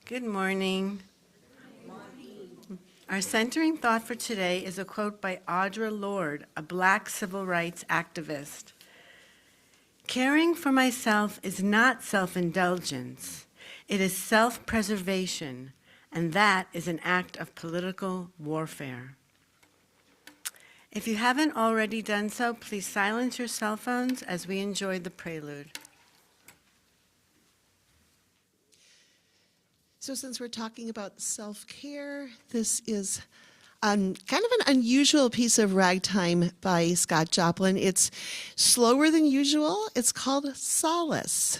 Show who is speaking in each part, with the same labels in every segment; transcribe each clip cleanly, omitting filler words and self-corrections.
Speaker 1: Good morning. Our centering thought for today is a quote by Audre Lorde, a Black civil rights activist. Caring for myself is not self-indulgence. It is self-preservation, and that is an act of political warfare. If you haven't already done so, please silence your cell phones as we enjoy the prelude.
Speaker 2: So since we're talking about self-care, this is kind of an unusual piece of ragtime by Scott Joplin. It's slower than usual. It's called Solace.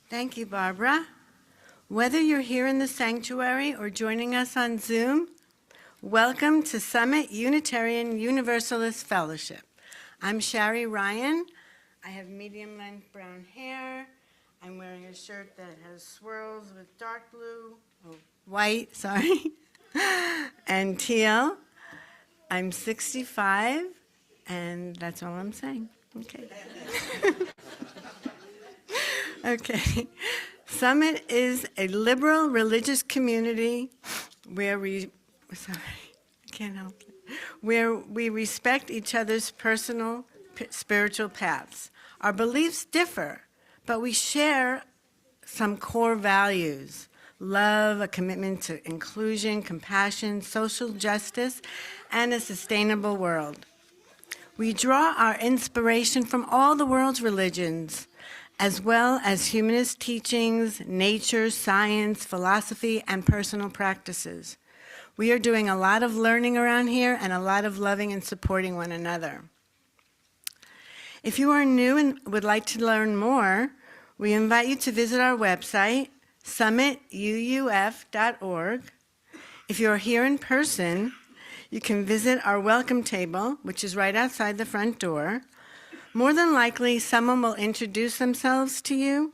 Speaker 1: Thank you, Barbara. Whether you're here in the sanctuary or joining us on Zoom, welcome to Summit Unitarian Universalist Fellowship. I'm Shari Ryan. I have medium-length brown hair. I'm wearing a shirt that has swirls with dark blue, white, sorry, and teal. I'm 65, and that's all I'm saying. Okay. Okay. Summit is a liberal religious community where where we respect each other's personal spiritual paths. Our beliefs differ, but we share some core values: love, a commitment to inclusion, compassion, social justice, and a sustainable world. We draw our inspiration from all the world's religions, as well as humanist teachings, nature, science, philosophy, and personal practices. We are doing a lot of learning around here and a lot of loving and supporting one another. If you are new and would like to learn more, we invite you to visit our website, summituuf.org. If you're here in person, you can visit our welcome table, which is right outside the front door. More than likely, someone will introduce themselves to you.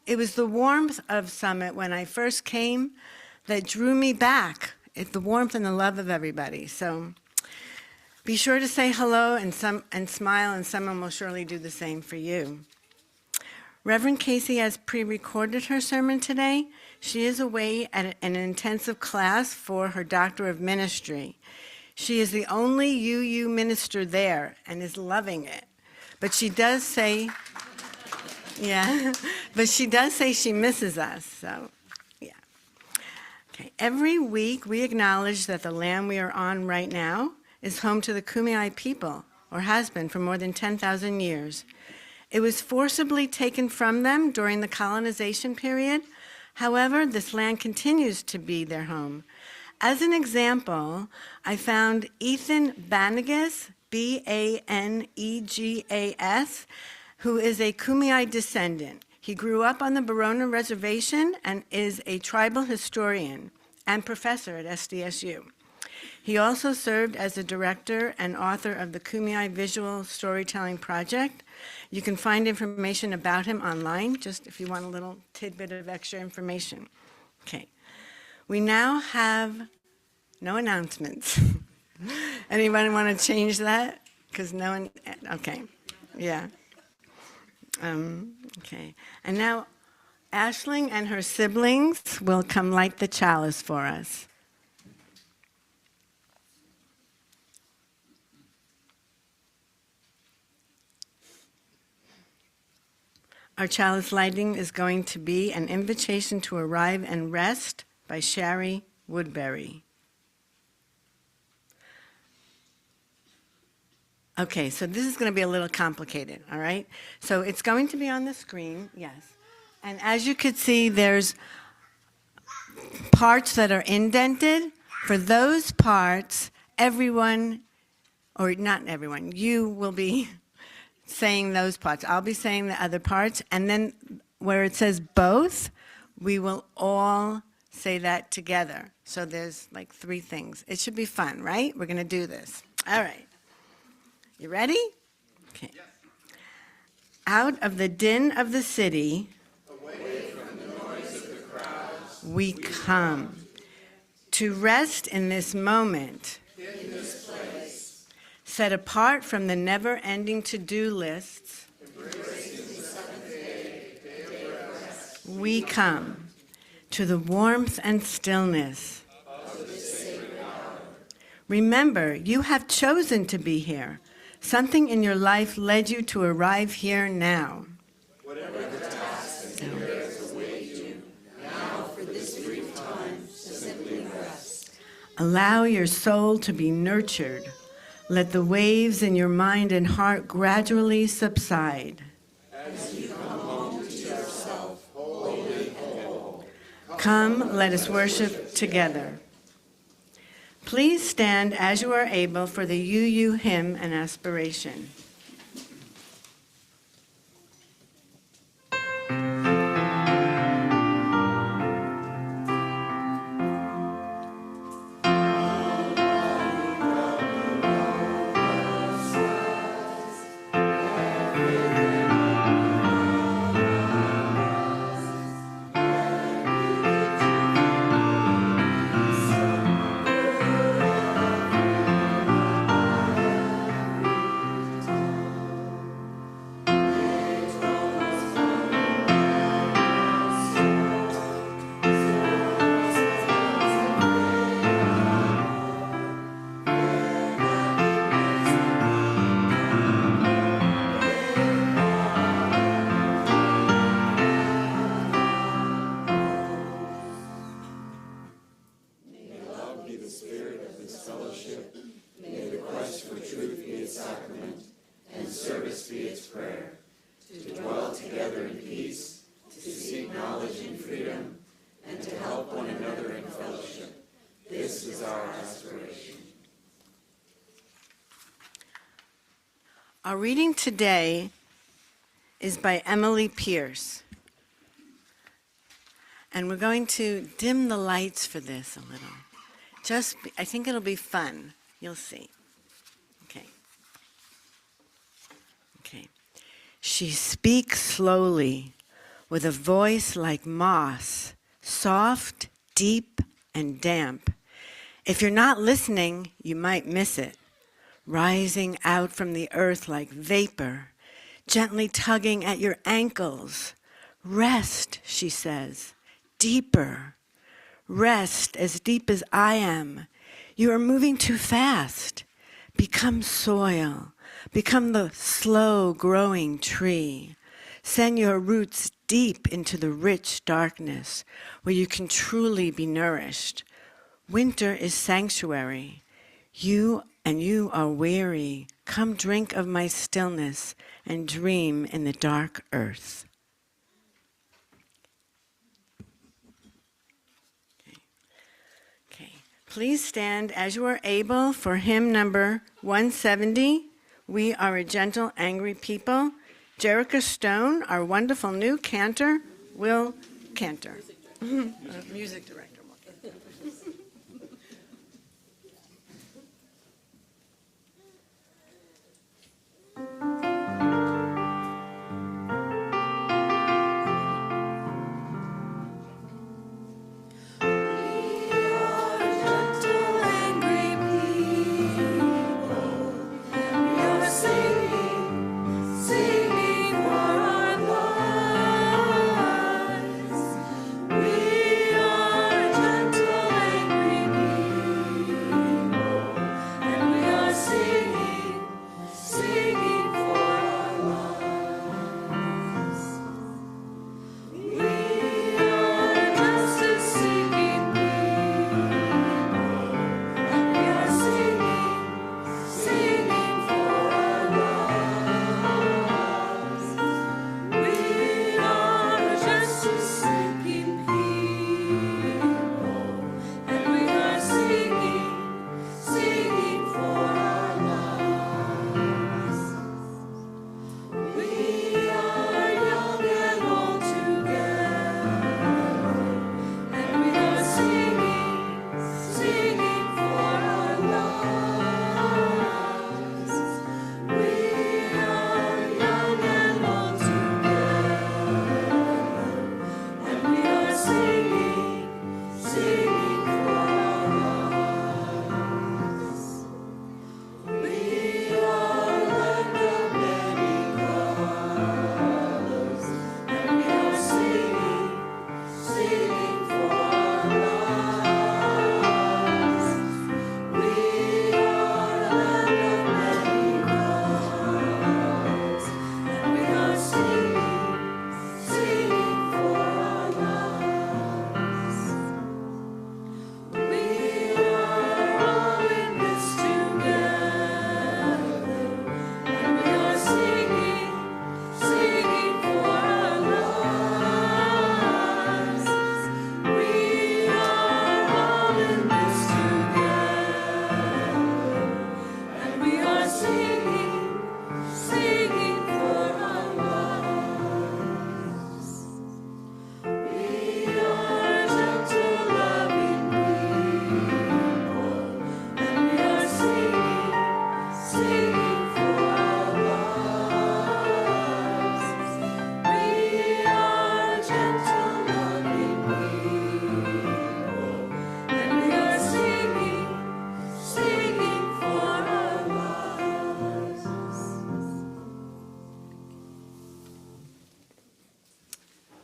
Speaker 1: It was the warmth of Summit when I first came that drew me back. It's the warmth and the love of everybody. So be sure to say hello and smile, and someone will surely do the same for you. Reverend Casey has pre-recorded her sermon today. She is away at an intensive class for her Doctor of Ministry. She is the only UU minister there and is loving it. But she does say, but she does say she misses us, so, yeah. Okay, every week we acknowledge that the land we are on right now is home to the Kumeyaay people, or has been for more than 10,000 years. It was forcibly taken from them during the colonization period. However, this land continues to be their home. As an example, I found Ethan Banegas, Banegas, who is a Kumeyaay descendant. He grew up on the Barona Reservation and is a tribal historian and professor at SDSU. He also served as the director and author of the Kumeyaay Visual Storytelling Project. You can find information about him online, just if you want a little tidbit of extra information. Okay. We now have no announcements. Anybody want to change that? Because no one, okay, yeah. Okay, and now Aisling and her siblings will come light the chalice for us. Our chalice lighting is going to be An Invitation to Arrive and Rest by Shari Woodbury. Okay, so this is going to be a little complicated, all right? So it's going to be on the screen, yes. And as you could see, there's parts that are indented. For those parts, everyone, or not everyone, you will be saying those parts. I'll be saying the other parts, and then where it says both, we will all say that together. So there's like 3 things. It should be fun, right? We're going to do this. All right. You ready? Okay. Yes. Out of the din of the city, away from the noise of the crowds, we come to rest in this moment, in this place, set apart from the never-ending to-do lists. Embracing the seventh day of rest, we come to the warmth and stillness of this sacred hour. Remember, you have chosen to be here. Something in your life led you to arrive here now. Whatever the tasks and cares await you, now for this brief time, simply rest. Allow your soul to be nurtured. Let the waves in your mind and heart gradually subside. As you come home to yourself, holy and whole. Come, let us worship together. Please stand as you are able for the UU hymn and aspiration. Our reading today is by Emily Pierce. And we're going to dim the lights for this a little. I think it'll be fun. You'll see. Okay. Okay. She speaks slowly, with a voice like moss, soft, deep, and damp. If you're not listening, you might miss it, rising out from the earth like vapor, gently tugging at your ankles. Rest, she says, deeper. Rest as deep as I am. You are moving too fast. Become soil. Become the slow-growing tree. Send your roots deep into the rich darkness where you can truly be nourished. Winter is sanctuary. You are weary. Come drink of my stillness and dream in the dark earth. Okay. Please stand as you are able for hymn number 170. We are a gentle, angry people. Jerica Stone, our wonderful new cantor, will cantor. Music director.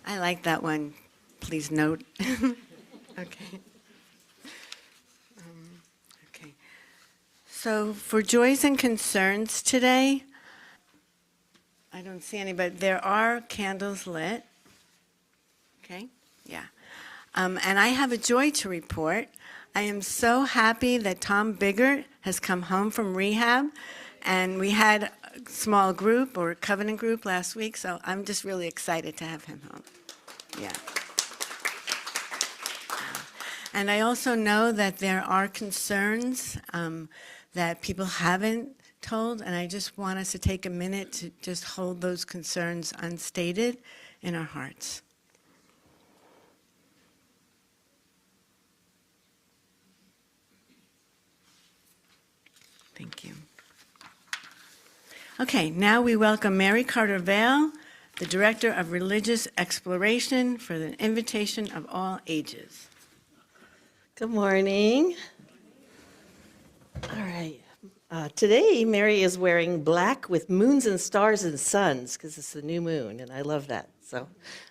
Speaker 1: I like that one. Please note. Okay. Okay. So for joys and concerns today, I don't see any, but there are candles lit. Okay? Yeah. And I have a joy to report. I am so happy that Tom Biggert has come home from rehab, and we had a small group or covenant group last week, so I'm just really excited to have him home. Yeah. And I also know that there are concerns that people haven't told, and I just want us to take a minute to just hold those concerns unstated in our hearts. Thank you. Okay, now we welcome Mary Carter Vale, the Director of Religious Exploration, for the invitation of all ages.
Speaker 3: Good morning. All right. Today, Mary is wearing black with moons and stars and suns because it's the new moon, and I love that. So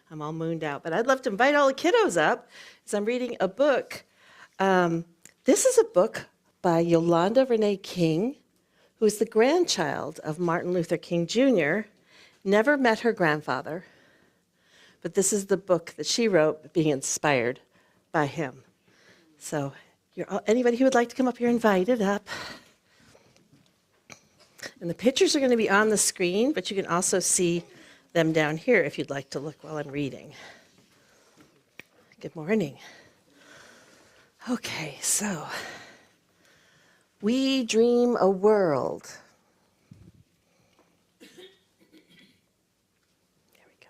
Speaker 3: I'm all mooned out. But I'd love to invite all the kiddos up as I'm reading a book. This is a book by Yolanda Renee King, who is the grandchild of Martin Luther King Jr., never met her grandfather, but this is the book that she wrote being inspired by him. So anybody who would like to come up here, invited up. And the pictures are going to be on the screen, but you can also see them down here if you'd like to look while I'm reading. Good morning. Okay, so we dream a world. There we go.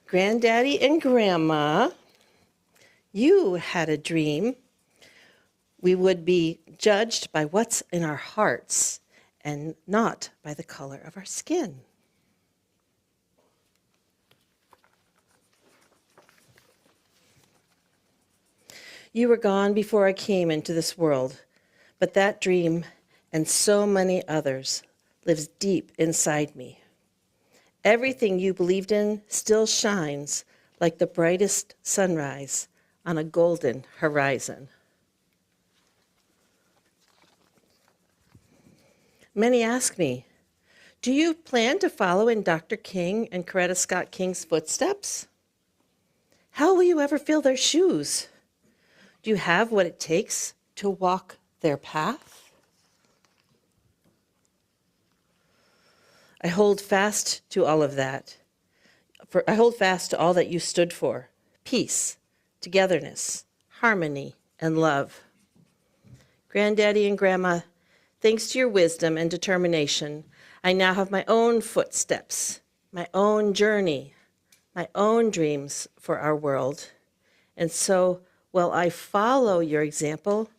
Speaker 3: Granddaddy and Grandma, you had a dream. We would be judged by what's in our hearts and not by the color of our skin. You were gone before I came into this world, but that dream and so many others lives deep inside me. Everything you believed in still shines like the brightest sunrise on a golden horizon. Many ask me, do you plan to follow in Dr. King and Coretta Scott King's footsteps? How will you ever fill their shoes? Do you have what it takes to walk their path? I hold fast to all of that. I hold fast to all that you stood for: peace, togetherness, harmony, and love. Granddaddy and Grandma, thanks to your wisdom and determination, I now have my own footsteps, my own journey, my own dreams for our world. And so, while I follow your example,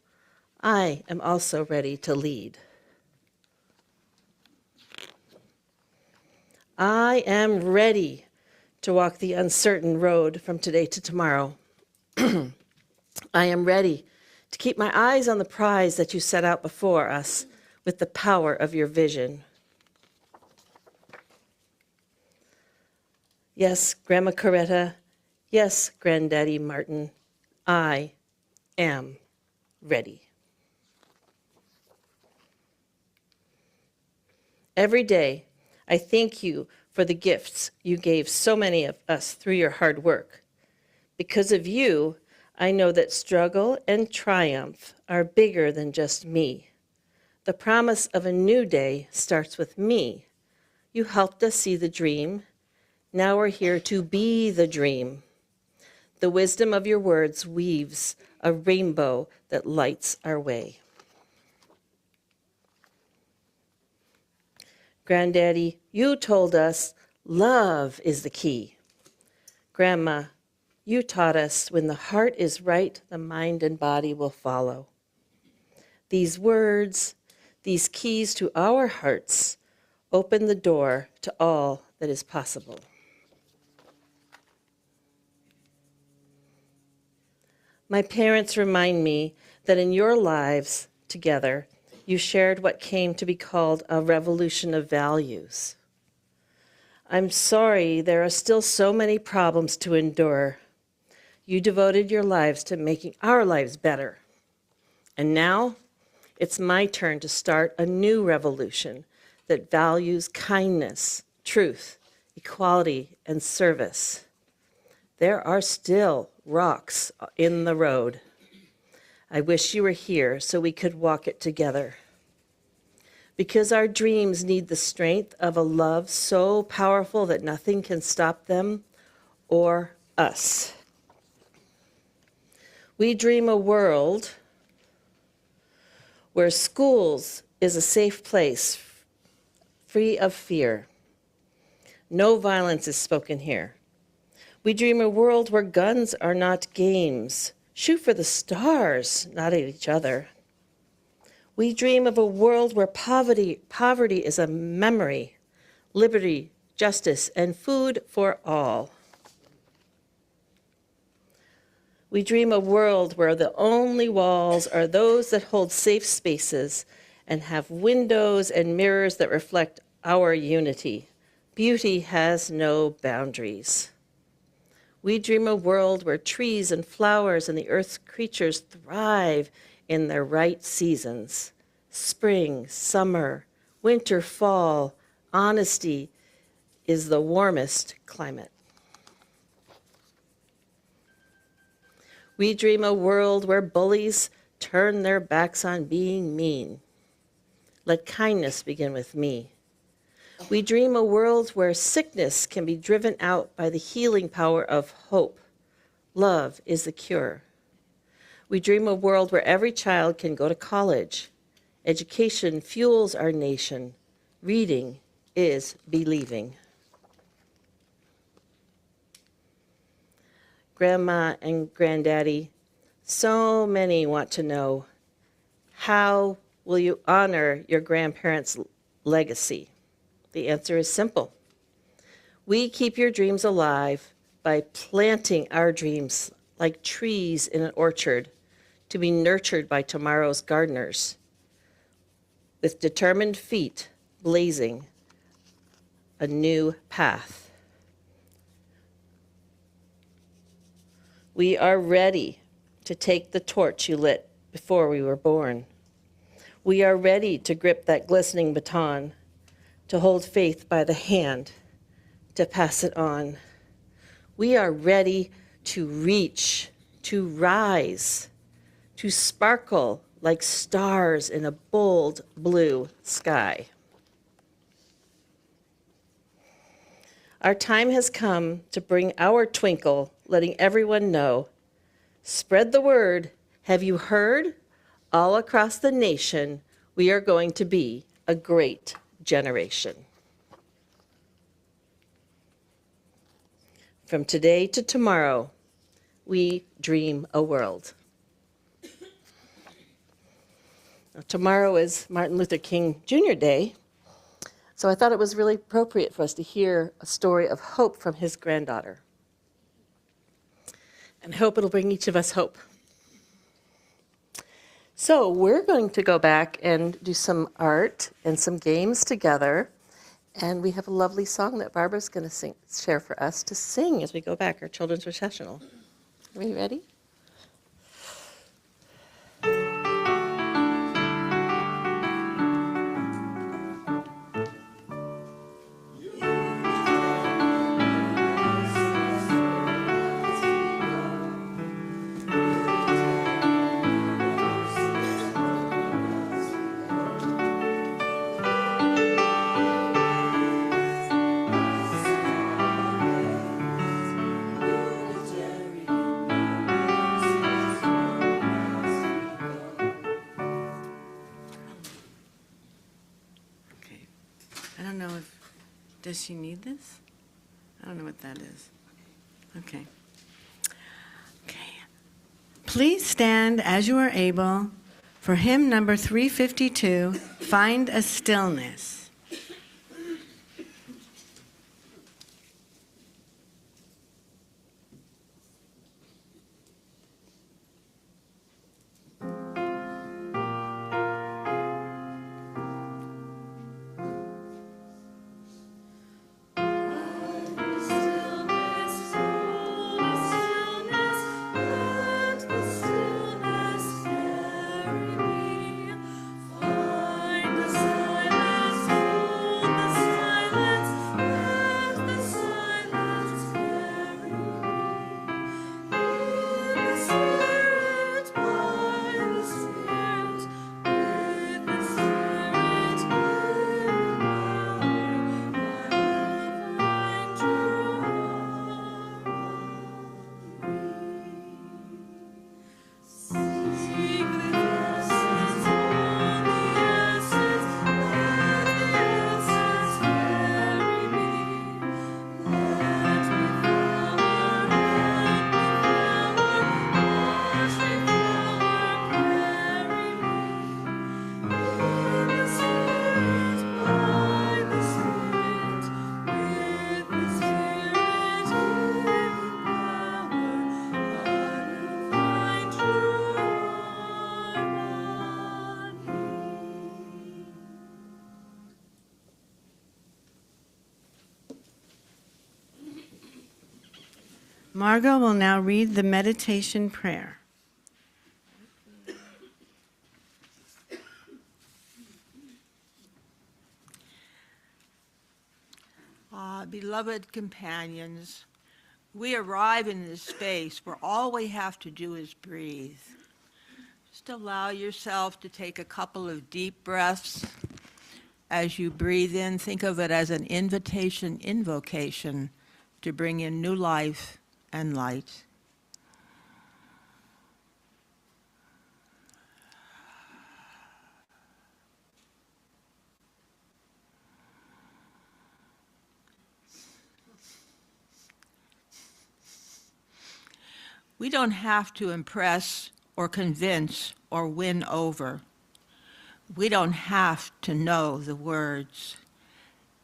Speaker 3: I am also ready to lead. I am ready to walk the uncertain road from today to tomorrow. I am ready to keep my eyes on the prize that you set out before us with the power of your vision. Yes, Grandma Coretta. Yes, Granddaddy Martin. I am ready. Every day, I thank you for the gifts you gave so many of us through your hard work. Because of you, I know that struggle and triumph are bigger than just me. The promise of a new day starts with me. You helped us see the dream. Now we're here to be the dream. The wisdom of your words weaves a rainbow that lights our way. Granddaddy, you told us love is the key. Grandma, you taught us when the heart is right, the mind and body will follow. These words, these keys to our hearts, open the door to all that is possible. My parents remind me that in your lives together, you shared what came to be called a revolution of values. I'm sorry there are still so many problems to endure. You devoted your lives to making our lives better. And now, it's my turn to start a new revolution that values kindness, truth, equality, and service. There are still rocks in the road. I wish you were here so we could walk it together. Because our dreams need the strength of a love so powerful that nothing can stop them or us. We dream a world where schools is a safe place, free of fear. No violence is spoken here. We dream a world where guns are not games. Shoot for the stars, not at each other. We dream of a world where poverty is a memory, liberty, justice, and food for all. We dream a world where the only walls are those that hold safe spaces and have windows and mirrors that reflect our unity. Beauty has no boundaries. We dream a world where trees and flowers and the earth's creatures thrive in their right seasons. Spring, summer, winter, fall, honesty is the warmest climate. We dream a world where bullies turn their backs on being mean. Let kindness begin with me. We dream a world where sickness can be driven out by the healing power of hope. Love is the cure. We dream a world where every child can go to college. Education fuels our nation. Reading is believing. Grandma and Granddaddy, so many want to know, how will you honor your grandparents' legacy? The answer is simple. We keep your dreams alive by planting our dreams like trees in an orchard to be nurtured by tomorrow's gardeners, with determined feet blazing a new path. We are ready to take the torch you lit before we were born. We are ready to grip that glistening baton, to hold faith by the hand, to pass it on. We are ready to reach, to rise, to sparkle like stars in a bold blue sky. Our time has come to bring our twinkle, letting everyone know. Spread the word. Have you heard? All across the nation, we are going to be a great generation. From today to tomorrow, we dream a world. Now, tomorrow is Martin Luther King Jr. Day, so I thought it was really appropriate for us to hear a story of hope from his granddaughter. And I hope it'll bring each of us hope. So we're going to go back and do some art and some games together. And we have a lovely song that Barbara's going to share for us to sing as we go back, our children's recessional. Are we ready?
Speaker 1: Does she need this? I don't know what that is. Okay. Okay. Please stand as you are able for hymn number 352, Find a Stillness.
Speaker 4: Find the silence.
Speaker 1: Margot will now read the meditation prayer.
Speaker 4: Beloved companions, we arrive in this space where all we have to do is breathe. Just allow yourself to take a couple of deep breaths. As you breathe in, think of it as an invocation to bring in new life and light. We don't have to impress or convince or win over. We don't have to know the words.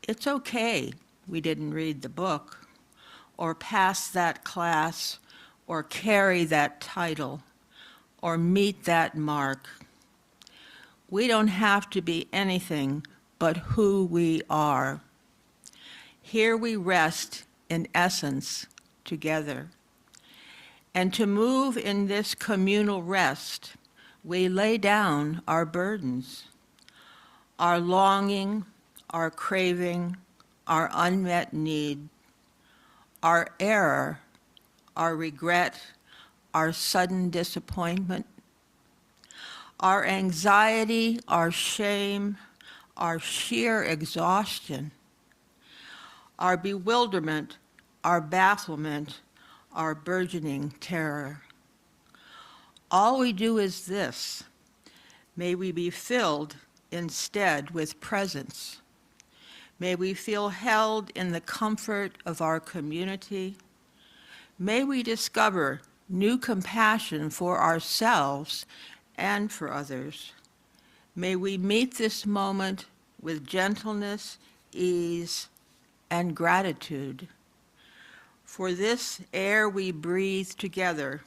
Speaker 4: It's okay we didn't read the book, or pass that class, or carry that title, or meet that mark. We don't have to be anything but who we are. Here we rest in essence together. And to move in this communal rest, we lay down our burdens, our longing, our craving, our unmet need, our error, our regret, our sudden disappointment, our anxiety, our shame, our sheer exhaustion, our bewilderment, our bafflement, our burgeoning terror. All we do is this. May we be filled instead with presence. May we feel held in the comfort of our community. May we discover new compassion for ourselves and for others. May we meet this moment with gentleness, ease, and gratitude. For this air we breathe together,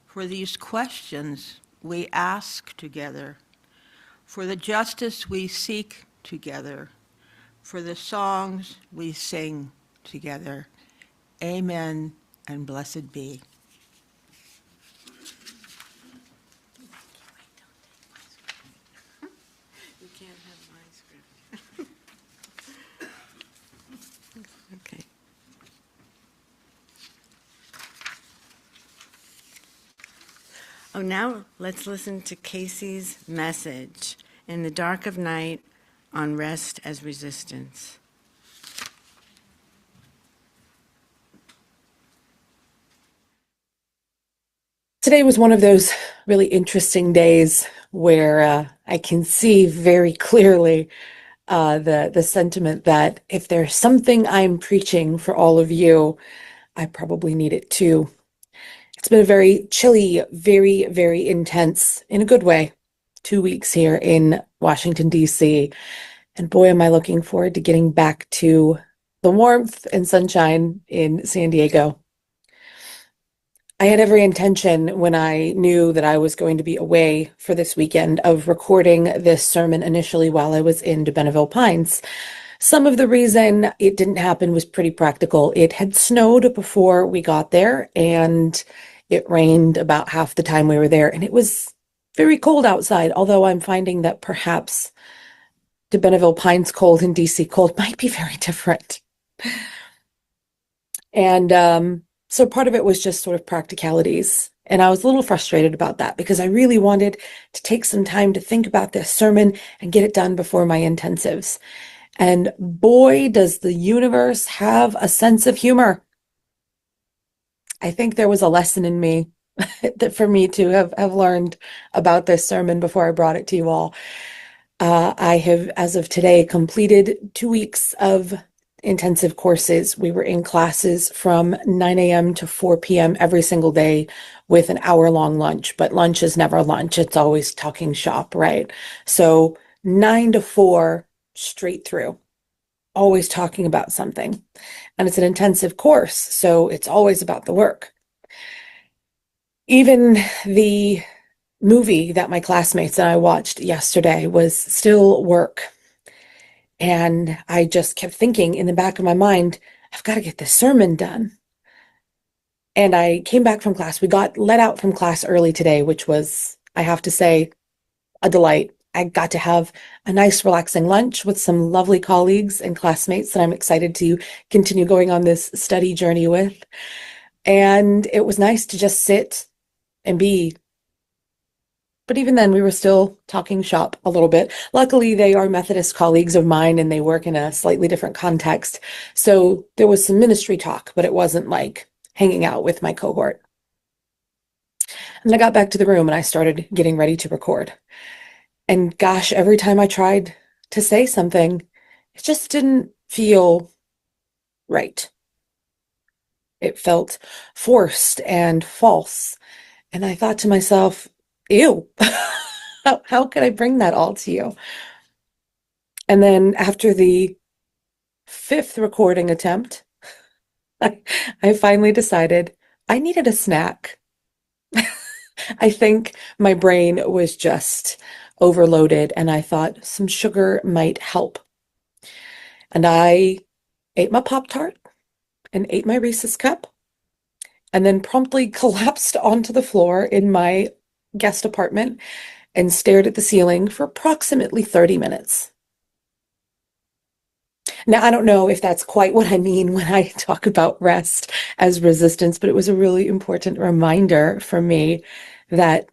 Speaker 4: for these questions we ask together, for the justice we seek together, for the songs we sing together. Amen and blessed be.
Speaker 1: You can't have my script. Okay. Oh, now let's listen to Casey's message, In the Dark of Night, on Rest as Resistance.
Speaker 5: Today was one of those really interesting days where I can see very clearly the sentiment that if there's something I'm preaching for all of you, I probably need it too. It's been a very chilly, very, very intense, in a good way, 2 weeks here in Washington, D.C. And boy, am I looking forward to getting back to the warmth and sunshine in San Diego. I had every intention when I knew that I was going to be away for this weekend of recording this sermon initially while I was in Bentonville Pines. Some of the reason it didn't happen was pretty practical. It had snowed before we got there, and it rained about half the time we were there, and it was very cold outside, although I'm finding that perhaps Bentonville Pines cold and DC cold might be very different. And so part of it was just sort of practicalities. And I was a little frustrated about that because I really wanted to take some time to think about this sermon and get it done before my intensives. And boy, does the universe have a sense of humor. I think there was a lesson in me that for me to have learned about this sermon before I brought it to you all. I have, as of today, completed 2 weeks of intensive courses. We were in classes from 9 a.m. to 4 p.m. every single day with an hour-long lunch. But lunch is never lunch. It's always talking shop, right? So 9 to 4 straight through, always talking about something. And it's an intensive course, so it's always about the work. Even the movie that my classmates and I watched yesterday was still work. And I just kept thinking in the back of my mind, I've got to get this sermon done. And I came back from class. We got let out from class early today, which was, I have to say, a delight. I got to have a nice, relaxing lunch with some lovely colleagues and classmates that I'm excited to continue going on this study journey with. And it was nice to just sit and be. But even then, we were still talking shop a little bit. Luckily, they are Methodist colleagues of mine and they work in a slightly different context. So there was some ministry talk, but it wasn't like hanging out with my cohort. And I got back to the room and I started getting ready to record. And gosh, every time I tried to say something, it just didn't feel right. It felt forced and false. And I thought to myself, ew, how could I bring that all to you? And then after the fifth recording attempt, I finally decided I needed a snack. I think my brain was just overloaded, and I thought some sugar might help. And I ate my Pop-Tart and ate my Reese's cup, and then promptly collapsed onto the floor in my guest apartment and stared at the ceiling for approximately 30 minutes. Now, I don't know if that's quite what I mean when I talk about rest as resistance, but it was a really important reminder for me that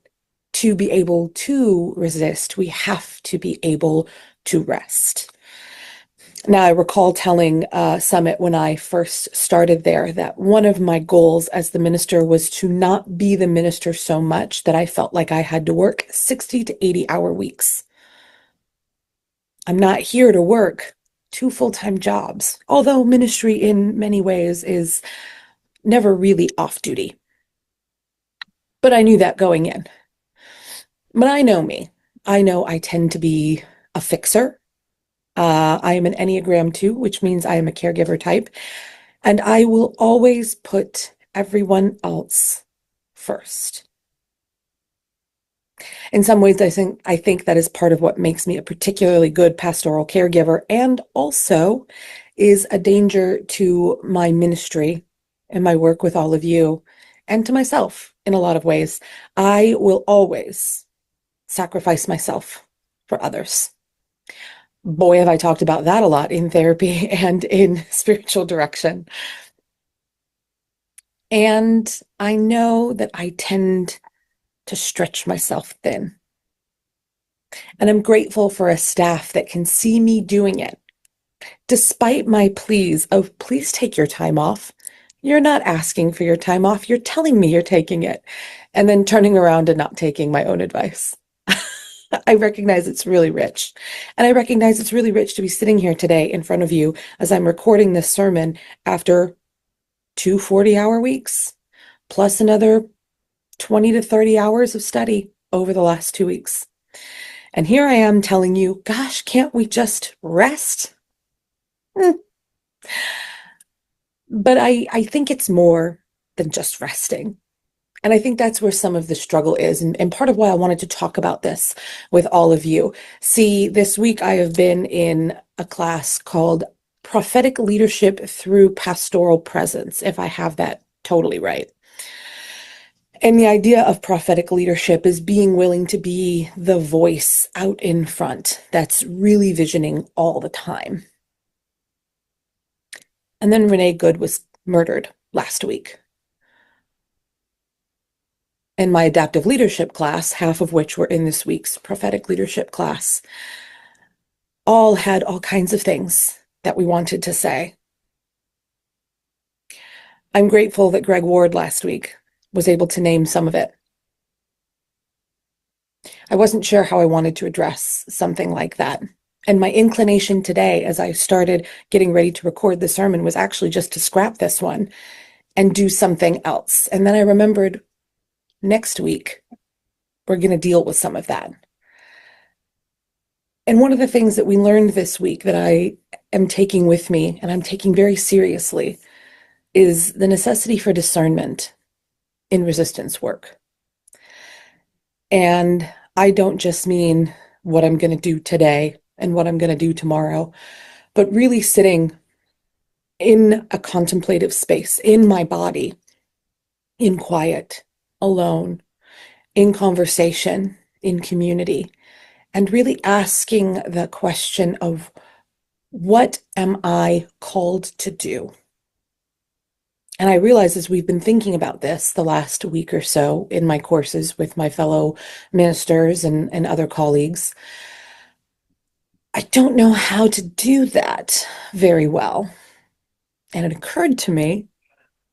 Speaker 5: to be able to resist, we have to be able to rest. Now, I recall telling Summit when I first started there that one of my goals as the minister was to not be the minister so much that I felt like I had to work 60 to 80-hour weeks. I'm not here to work 2 full-time jobs, although ministry in many ways is never really off duty. But I knew that going in. But I know me. I know I tend to be a fixer. I am an Enneagram 2, which means I am a caregiver type, and I will always put everyone else first. In some ways, I think that is part of what makes me a particularly good pastoral caregiver, and also is a danger to my ministry and my work with all of you, and to myself in a lot of ways. I will always sacrifice myself for others. Boy, have I talked about that a lot in therapy and in spiritual direction. And I know that I tend to stretch myself thin. And I'm grateful for a staff that can see me doing it. Despite my pleas of, please take your time off. You're not asking for your time off. You're telling me you're taking it. And then turning around and not taking my own advice. I recognize it's really rich. And I recognize it's really rich to be sitting here today in front of you as I'm recording this sermon after 2 40-hour weeks, plus another 20 to 30 hours of study over the last 2 weeks. And here I am telling you, gosh, can't we just rest? But I think it's more than just resting. And I think that's where some of the struggle is, and part of why I wanted to talk about this with all of you. See, this week I have been in a class called Prophetic Leadership Through Pastoral Presence, if I have that totally right. And the idea of prophetic leadership is being willing to be the voice out in front that's really visioning all the time. And then Renee Good was murdered last week. In my adaptive leadership class, half of which were in this week's prophetic leadership class, all had all kinds of things that we wanted to say. I'm grateful that Greg Ward last week was able to name some of it. I wasn't sure how I wanted to address something like that. And my inclination today, as I started getting ready to record the sermon, was actually just to scrap this one and do something else. And then I remembered next week, we're going to deal with some of that. And one of the things that we learned this week that I am taking with me, and I'm taking very seriously, is the necessity for discernment in resistance work. And I don't just mean what I'm going to do today and what I'm going to do tomorrow, but really sitting in a contemplative space in my body in quiet, alone, in conversation, in community, and really asking the question of, what am I called to do? And I realize as we've been thinking about this the last week or so in my courses with my fellow ministers and other colleagues, I don't know how to do that very well. And it occurred to me,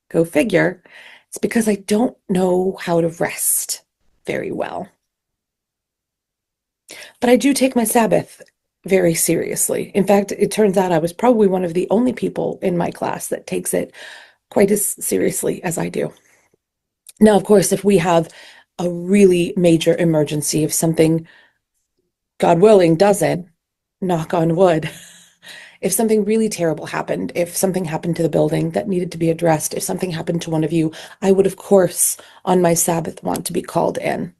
Speaker 5: go figure, it's because I don't know how to rest very well. But I do take my Sabbath very seriously. In fact, it turns out I was probably one of the only people in my class that takes it quite as seriously as I do. Now, of course, if we have a really major emergency, if something, God willing, doesn't, knock on wood, if something really terrible happened, if something happened to the building that needed to be addressed, if something happened to one of you, I would, of course, on my Sabbath want to be called in.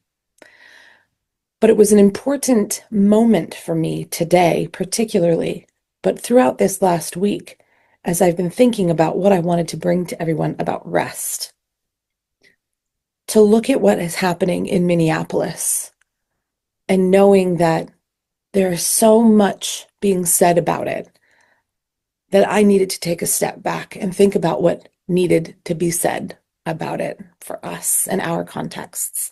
Speaker 5: But it was an important moment for me today, particularly, but throughout this last week, as I've been thinking about what I wanted to bring to everyone about rest, to look at what is happening in Minneapolis and knowing that there is so much being said about it, that I needed to take a step back and think about what needed to be said about it for us and our contexts.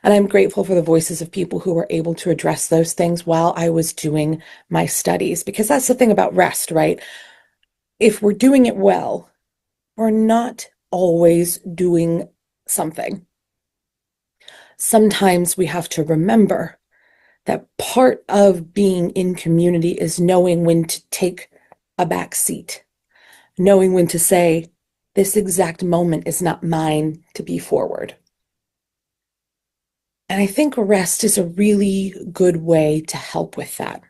Speaker 5: And I'm grateful for the voices of people who were able to address those things while I was doing my studies, because that's the thing about rest, right? If we're doing it well, we're not always doing something. Sometimes we have to remember that part of being in community is knowing when to take a back seat, knowing when to say, this exact moment is not mine to be forward. And I think rest is a really good way to help with that.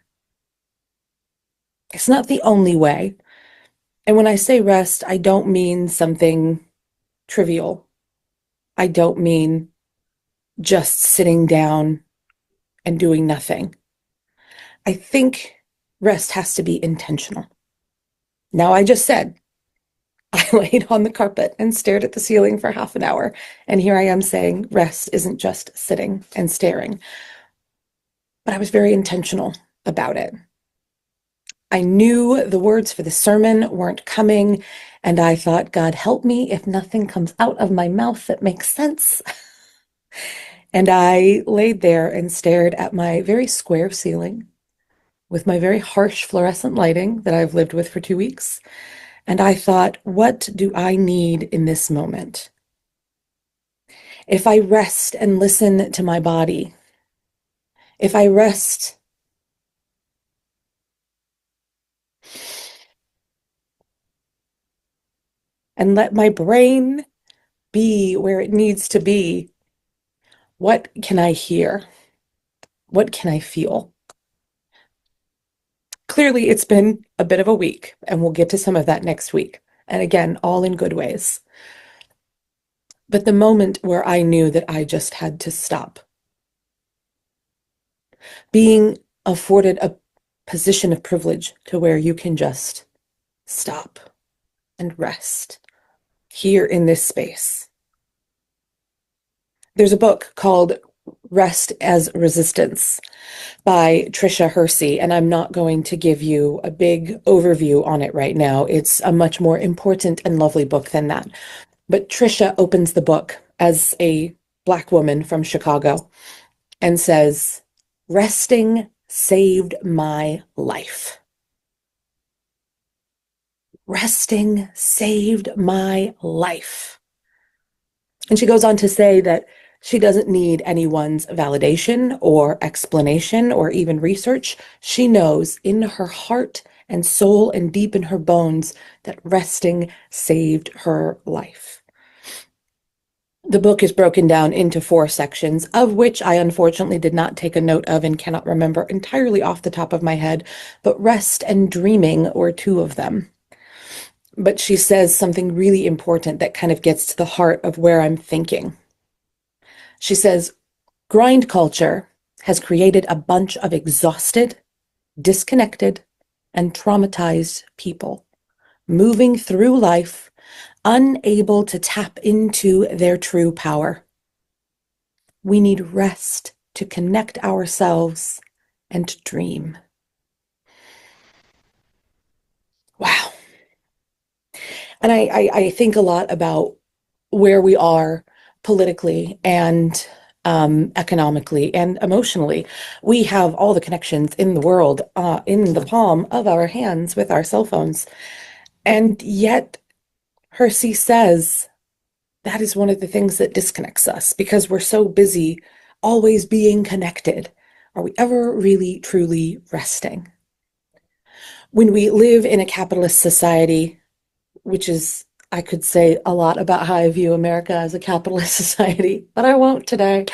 Speaker 5: It's not the only way. And when I say rest, I don't mean something trivial. I don't mean just sitting down and doing nothing. I think rest has to be intentional. Now, I just said, I laid on the carpet and stared at the ceiling for half an hour. And here I am saying rest isn't just sitting and staring. But I was very intentional about it. I knew the words for the sermon weren't coming, and I thought, God, help me if nothing comes out of my mouth that makes sense. And I laid there and stared at my very square ceiling with my very harsh fluorescent lighting that I've lived with for 2 weeks. And I thought, what do I need in this moment? If I rest and listen to my body, if I rest and let my brain be where it needs to be, what can I hear? What can I feel? Clearly, it's been a bit of a week, and we'll get to some of that next week. And again, all in good ways. But the moment where I knew that I just had to stop, being afforded a position of privilege to where you can just stop and rest here in this space. There's a book called Rest as Resistance by Tricia Hersey, and I'm not going to give you a big overview on it right now. It's a much more important and lovely book than that. But Tricia opens the book as a Black woman from Chicago and says, resting saved my life. Resting saved my life. And she goes on to say that she doesn't need anyone's validation or explanation or even research. She knows in her heart and soul and deep in her bones that resting saved her life. The book is broken down into 4 sections, of which I unfortunately did not take a note of and cannot remember entirely off the top of my head, but rest and dreaming were 2 of them. But she says something really important that kind of gets to the heart of where I'm thinking. She says, grind culture has created a bunch of exhausted, disconnected, and traumatized people moving through life unable to tap into their true power. We need rest to connect ourselves and to dream. Wow. And I think a lot about where we are politically and economically and emotionally. We have all the connections in the world in the palm of our hands with our cell phones. And yet, Hersey says that is one of the things that disconnects us because we're so busy always being connected. Are we ever really, truly resting? When we live in a capitalist society, which is, I could say a lot about how I view America as a capitalist society, but I won't today.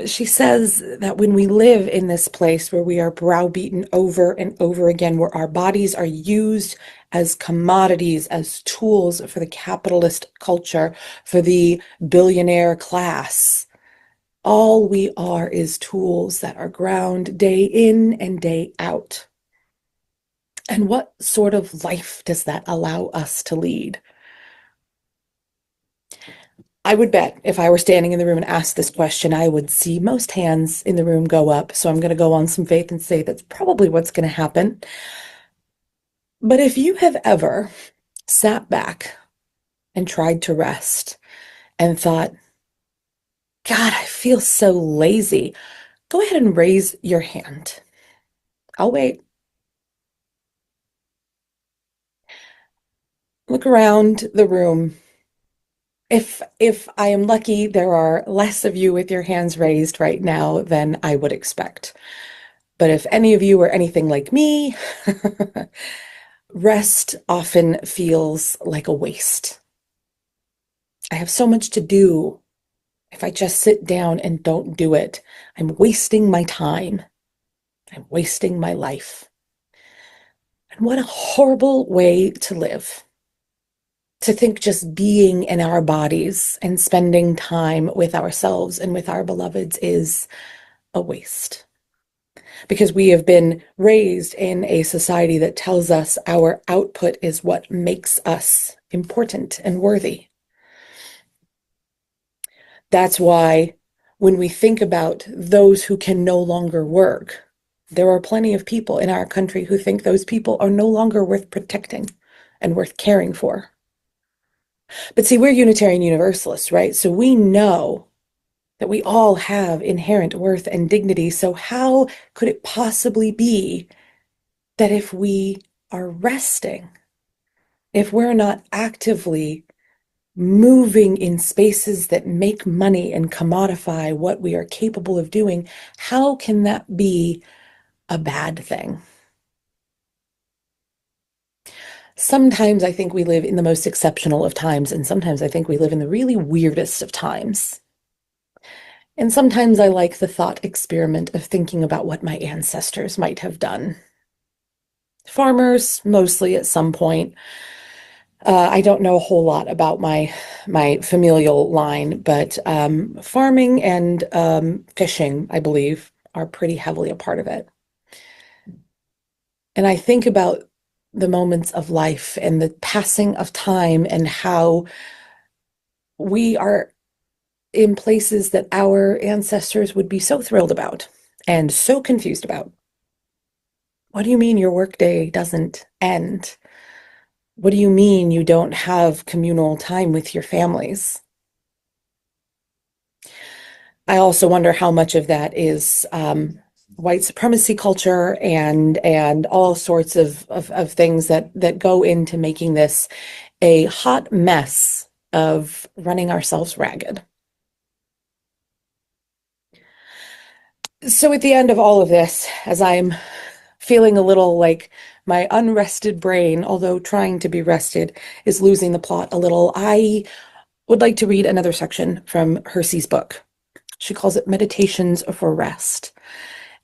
Speaker 5: She says that when we live in this place where we are browbeaten over and over again, where our bodies are used as commodities, as tools for the capitalist culture, for the billionaire class, all we are is tools that are ground day in and day out. And what sort of life does that allow us to lead? I would bet if I were standing in the room and asked this question, I would see most hands in the room go up. So I'm going to go on some faith and say that's probably what's going to happen. But if you have ever sat back and tried to rest and thought, God, I feel so lazy, go ahead and raise your hand. I'll wait. Look around the room. If I am lucky, there are less of you with your hands raised right now than I would expect. But if any of you are anything like me, rest often feels like a waste. I have so much to do. If I just sit down and don't do it, I'm wasting my time. I'm wasting my life. And what a horrible way to live. To think just being in our bodies and spending time with ourselves and with our beloveds is a waste. Because we have been raised in a society that tells us our output is what makes us important and worthy. That's why when we think about those who can no longer work, there are plenty of people in our country who think those people are no longer worth protecting and worth caring for. But see, we're Unitarian Universalists, right? So we know that we all have inherent worth and dignity. So how could it possibly be that if we are resting, if we're not actively moving in spaces that make money and commodify what we are capable of doing, how can that be a bad thing? Sometimes I think we live in the most exceptional of times, and sometimes I think we live in the really weirdest of times. And sometimes I like the thought experiment of thinking about what my ancestors might have done. Farmers, mostly at some point. I don't know a whole lot about my familial line, but farming and fishing, I believe, are pretty heavily a part of it. And I think about the moments of life and the passing of time and how we are in places that our ancestors would be so thrilled about and so confused about. What do you mean your workday doesn't end? What do you mean you don't have communal time with your families? I also wonder how much of that is white supremacy culture and all sorts of things that go into making this a hot mess of running ourselves ragged. So at the end of all of this, as I'm feeling a little like my unrested brain, although trying to be rested, is losing the plot a little, I would like to read another section from Hersey's book. She calls it Meditations for Rest.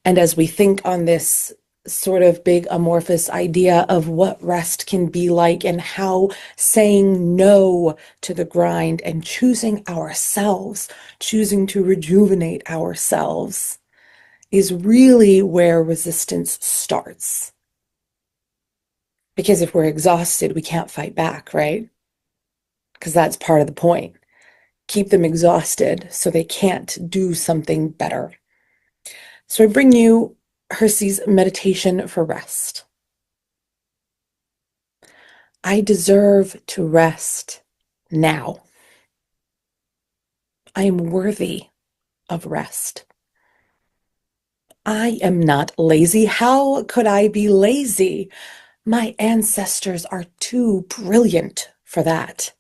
Speaker 5: And as we think on this sort of big amorphous idea of what rest can be like and how saying no to the grind and choosing ourselves, choosing to rejuvenate ourselves is really where resistance starts. Because if we're exhausted, we can't fight back, right? because that's part of the point. Keep them exhausted so they can't do something better. So I bring you Hersey's meditation for rest. I deserve to rest now. I am worthy of rest. I am not lazy. How could I be lazy? My ancestors are too brilliant for that.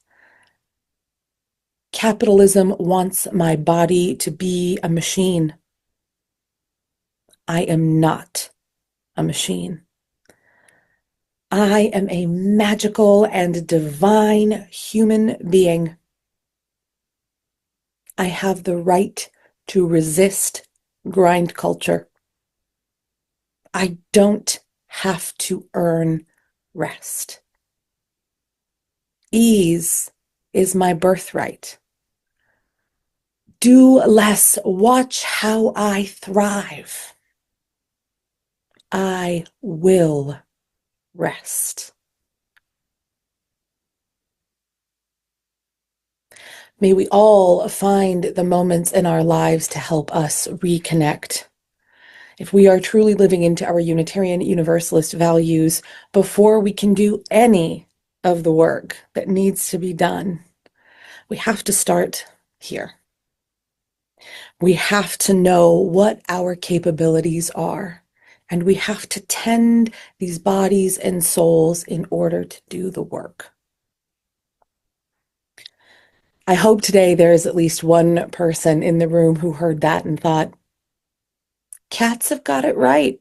Speaker 5: Capitalism wants my body to be a machine. I am not a machine. I am a magical and divine human being. I have the right to resist grind culture. I don't have to earn rest. Ease is my birthright. Do less, watch how I thrive. I will rest. May we all find the moments in our lives to help us reconnect. If we are truly living into our Unitarian Universalist values, before we can do any of the work that needs to be done, we have to start here. We have to know what our capabilities are, and we have to tend these bodies and souls in order to do the work. I hope today there is at least one person in the room who heard that and thought, cats have got it right.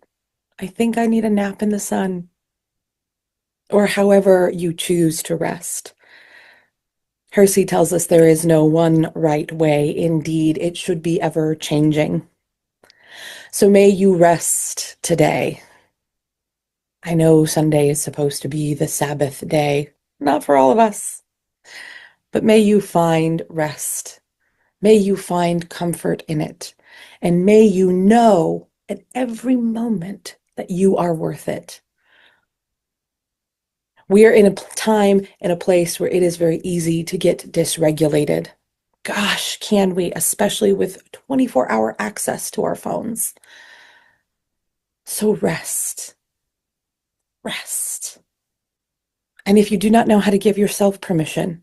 Speaker 5: I think I need a nap in the sun. Or however you choose to rest. Hersey tells us there is no one right way. Indeed, it should be ever changing. So may you rest today. I know Sunday is supposed to be the Sabbath day, not for all of us, but may you find rest. May you find comfort in it. And may you know at every moment that you are worth it. We are in a time and a place where it is very easy to get dysregulated. Gosh, can we, especially with 24-hour access to our phones. So rest. Rest. And if you do not know how to give yourself permission,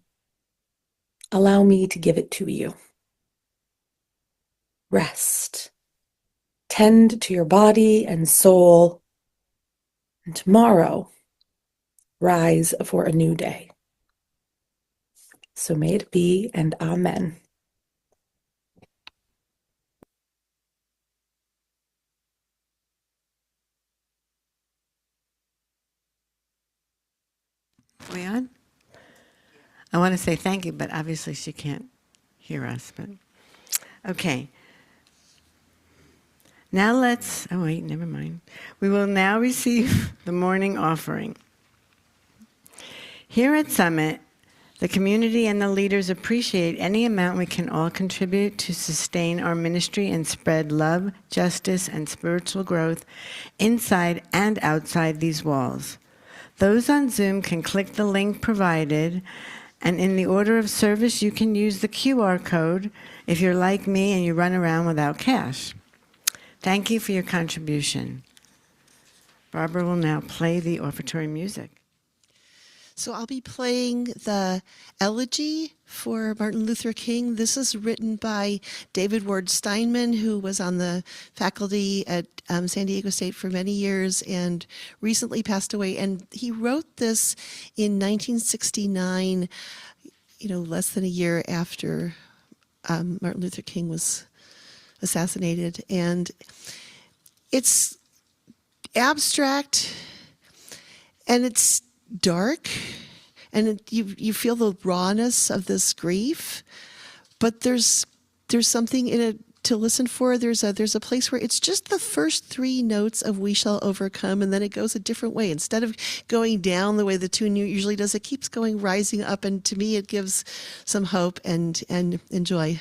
Speaker 5: allow me to give it to you. Rest. Tend to your body and soul. And tomorrow, rise for a new day. So may it be, and amen.
Speaker 1: We on? I want to say thank you, but obviously she can't hear us. But okay. Now let's, oh wait, never mind. We will now receive the morning offering. Here at Summit, the community and the leaders appreciate any amount we can all contribute to sustain our ministry and spread love, justice, and spiritual growth inside and outside these walls. Those on Zoom can click the link provided, and in the order of service, you can use the QR code if you're like me and you run around without cash. Thank you for your contribution. Barbara will now play the offertory music.
Speaker 2: So I'll be playing the elegy for Martin Luther King. This is written by David Ward Steinman, who was on the faculty at San Diego State for many years and recently passed away. And he wrote this in 1969, less than a year after Martin Luther King was assassinated. And it's abstract and it's dark, and you feel the rawness of this grief, but there's something in it to listen for. There's a place where it's just the first three notes of "We Shall Overcome," and then it goes a different way. Instead of going down the way the tune usually does, it keeps going rising up, and to me, it gives some hope and joy.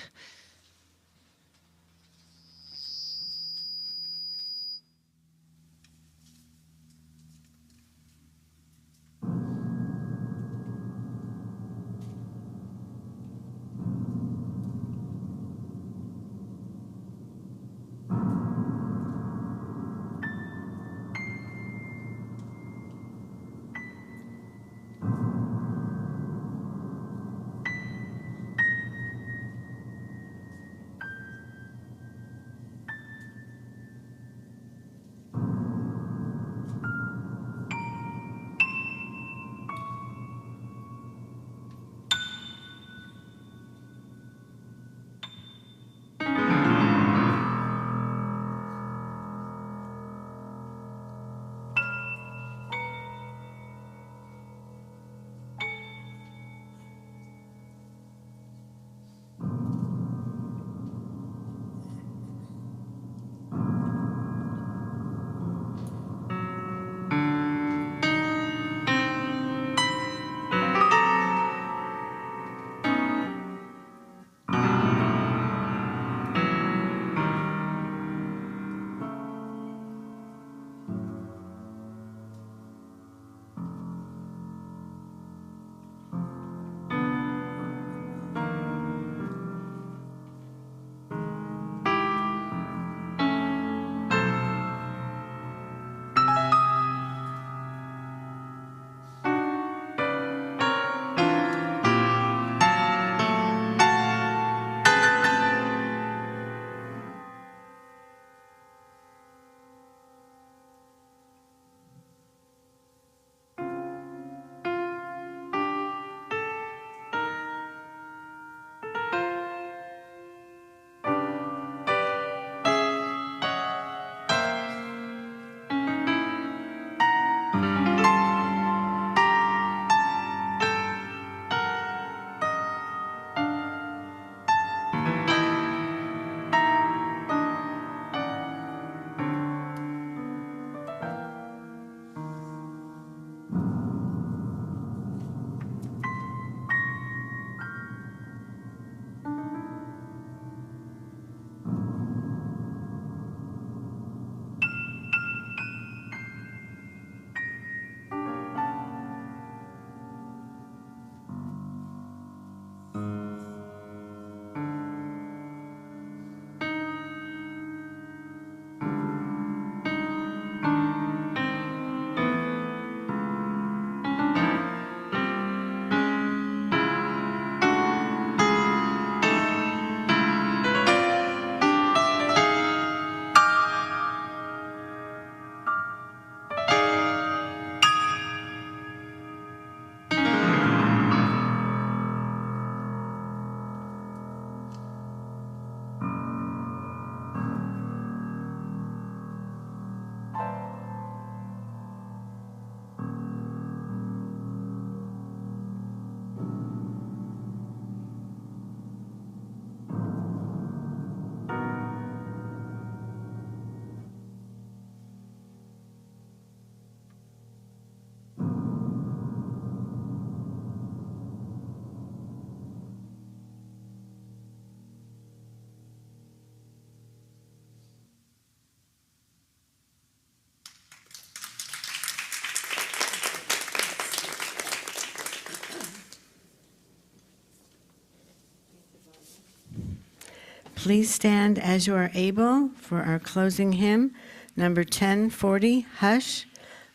Speaker 1: please stand as you are able for our closing hymn, number 1040, Hush,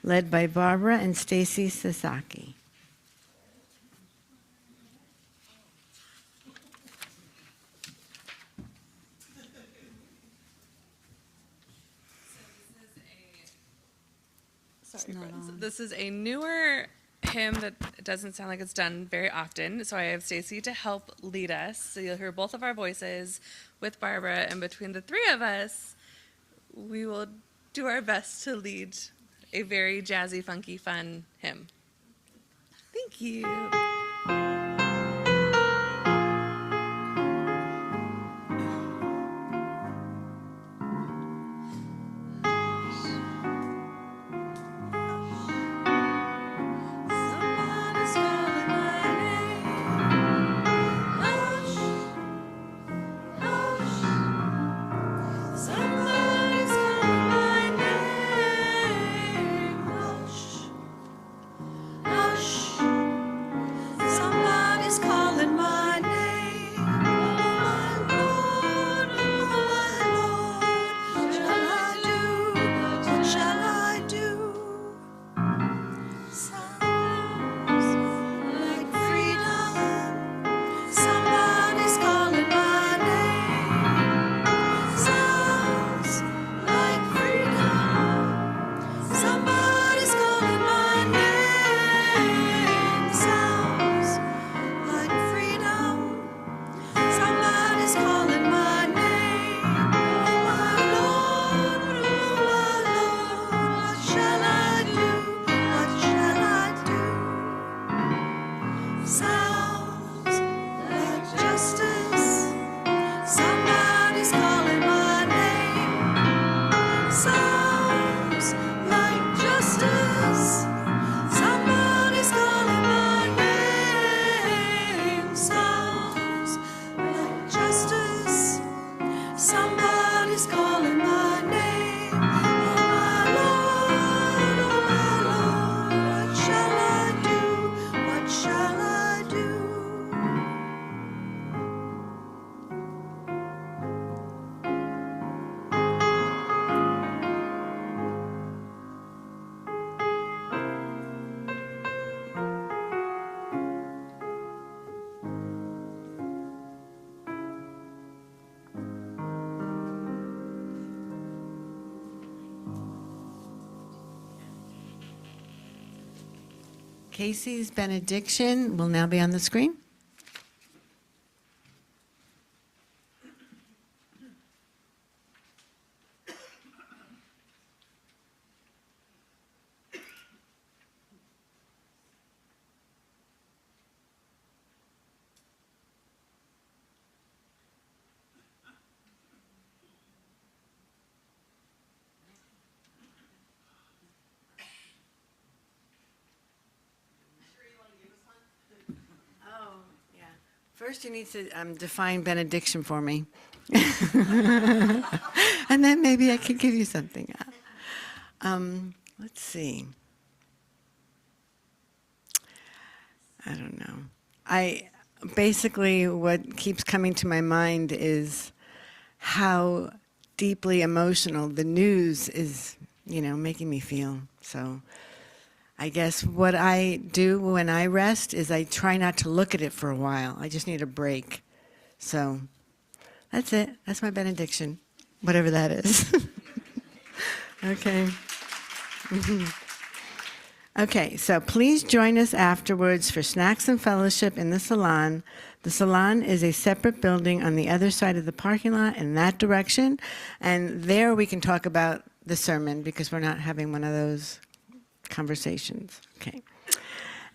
Speaker 1: led by Barbara and Stacy Sasaki.
Speaker 6: Sorry, friends. This is a newer hymn that doesn't sound like it's done very often. So I have Stacy to help lead us. So you'll hear both of our voices with Barbara, and between the three of us, we will do our best to lead a very jazzy, funky, fun hymn. Thank you.
Speaker 1: Casey's benediction will now be on the screen. First, you need to define benediction for me. And then maybe I can give you something. Let's see. I don't know. Basically, what keeps coming to my mind is how deeply emotional the news is, making me feel. So I guess what I do when I rest is I try not to look at it for a while. I just need a break. So that's it. That's my benediction, whatever that is. Okay. Okay, so please join us afterwards for snacks and fellowship in the salon. The salon is a separate building on the other side of the parking lot in that direction. And there we can talk about the sermon because we're not having one of those conversations. Okay.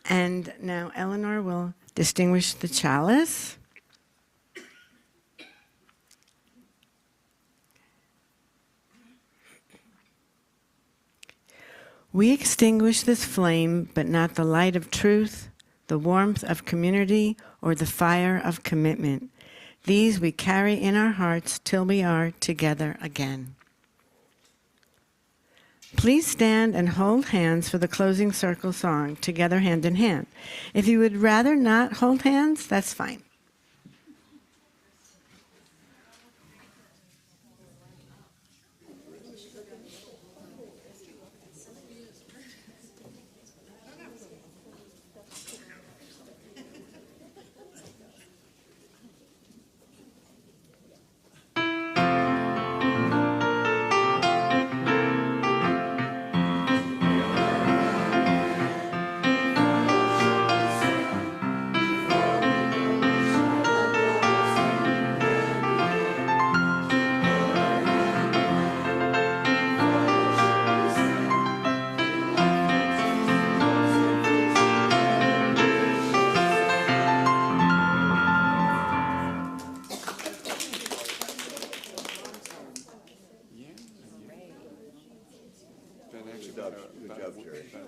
Speaker 1: And now Eleanor will distinguish the chalice. We extinguish this flame, but not the light of truth, the warmth of community, or the fire of commitment. These we carry in our hearts till we are together again. Please stand and hold hands for the closing circle song, Together Hand in Hand. If you would rather not hold hands, that's fine.